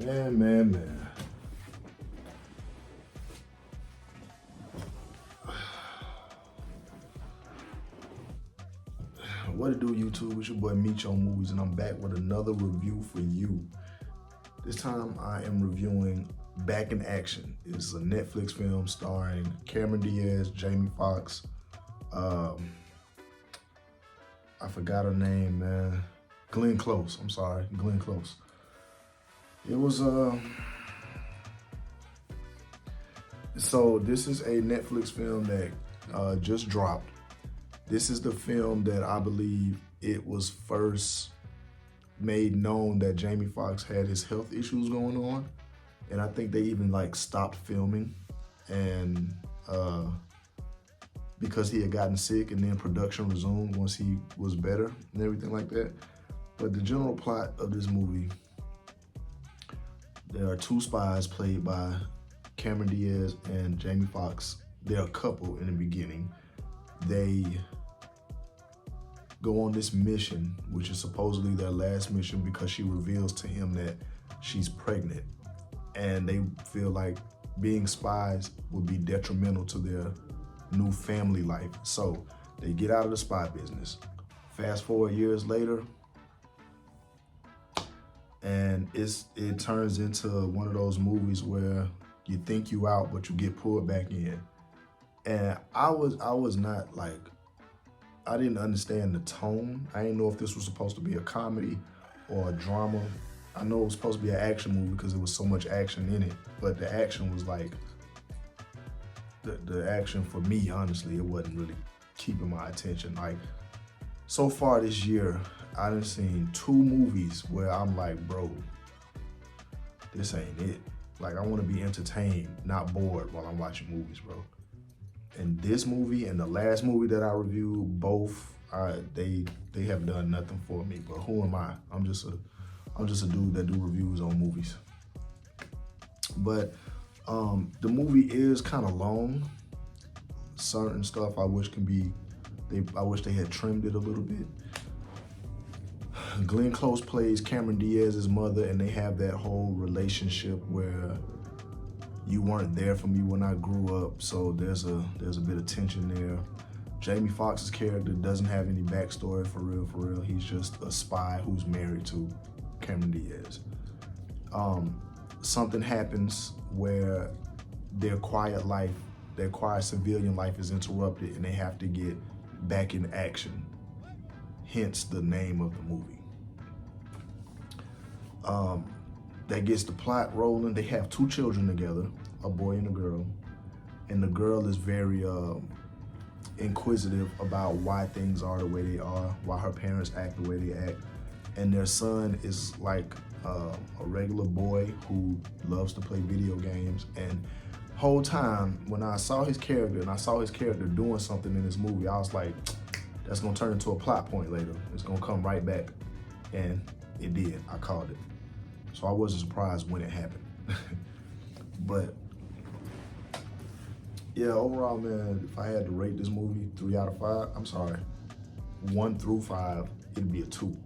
Man. What it do, YouTube? It's your boy Meech on Movies, and I'm back with another review for you. This time I am reviewing Back in Action. It's a Netflix film starring Cameron Diaz, Jamie Foxx. I forgot her name, man. Glenn Close. I'm sorry, Glenn Close. It was so this is a Netflix film that just dropped. This is the film that I believe it was first made known that Jamie Foxx had his health issues going on. And I think they even like stopped filming and because he had gotten sick, and then production resumed once he was better and everything like that. But the general plot of this movie, there are two spies played by Cameron Diaz and Jamie Foxx. They're a couple in the beginning. They go on this mission, which is supposedly their last mission, because she reveals to him that she's pregnant. And they feel like being spies would be detrimental to their new family life. So they get out of the spy business. Fast forward years later, and it turns into one of those movies where you think you out, but you get pulled back in. And I was not like, I didn't understand the tone. I didn't know if this was supposed to be a comedy or a drama. I know it was supposed to be an action movie because there was so much action in it, but the action was like, the action for me, honestly, it wasn't really keeping my attention. Like, so far this year, I done seen 2 movies where I'm like, bro, this ain't it. Like, I want to be entertained, not bored while I'm watching movies, bro. And this movie and the last movie that I reviewed, both, they have done nothing for me. But who am I? I'm just a dude that do reviews on movies. But the movie is kind of long. Certain stuff I wish they had trimmed it a little bit. Glenn Close plays Cameron Diaz's mother, and they have that whole relationship where you weren't there for me when I grew up, so there's a bit of tension there. Jamie Foxx's character doesn't have any backstory for real. He's just a spy who's married to Cameron Diaz. Something happens where their quiet civilian life is interrupted, and they have to get back in action. Hence the name of the movie. That gets the plot rolling. They have 2 children together, a boy and a girl. And the girl is very inquisitive about why things are the way they are, why her parents act the way they act. And their son is like a regular boy who loves to play video games. And whole time when I saw his character, and I saw his character doing something in this movie, I was like, that's gonna turn into a plot point later. It's gonna come right back. And it did, I called it. So I wasn't surprised when it happened. But yeah, overall, man, if I had to rate this movie 3 out of 5, I'm sorry, 1 through 5, it'd be a 2.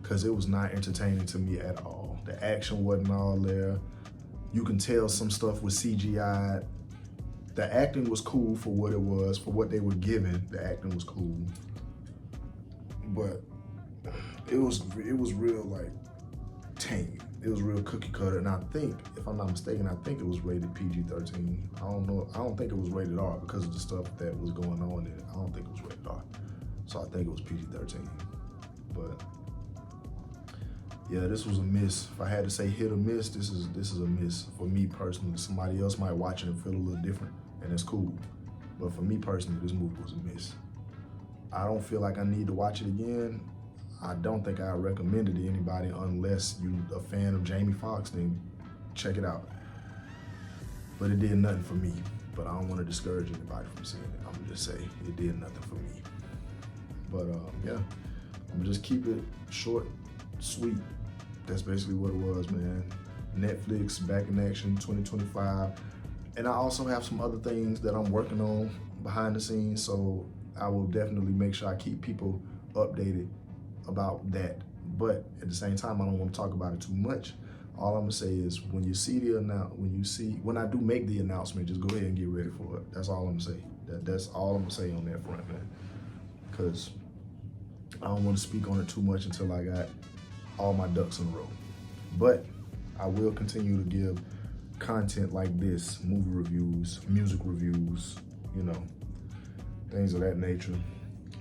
Because it was not entertaining to me at all. The action wasn't all there. You can tell some stuff was CGI. The acting was cool for what it was, for what they were given. The acting was cool. But it was real like tame. It was real cookie cutter, and I think, if I'm not mistaken, I think it was rated PG-13. I don't know. I don't think it was rated R because of the stuff that was going on in it. I don't think it was rated R. So I think it was PG-13. But yeah, this was a miss. If I had to say hit or miss, this is a miss for me personally. Somebody else might watch it and feel a little different, and it's cool. But for me personally, this movie was a miss. I don't feel like I need to watch it again. I don't think I recommend it to anybody unless you're a fan of Jamie Foxx, then check it out. But it did nothing for me. But I don't want to discourage anybody from seeing it. I'm gonna just say it did nothing for me. But yeah, I'm gonna just keep it short, sweet. That's basically what it was, man. Netflix, Back in Action 2025. And I also have some other things that I'm working on behind the scenes, so I will definitely make sure I keep people updated about that. But at the same time, I don't want to talk about it too much All I'm gonna say is when you see when I do make the announcement, just go ahead and get ready for it. That's all I'm gonna say. That's all I'm gonna say on that front, man. Because I don't want to speak on it too much until I got all my ducks in a row. But I will continue to give content like this, movie reviews, music reviews, you know, things of that nature.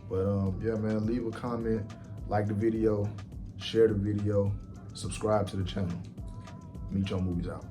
But yeah, man, leave a comment, like the video, share the video, subscribe to the channel. Meet Your Movies out.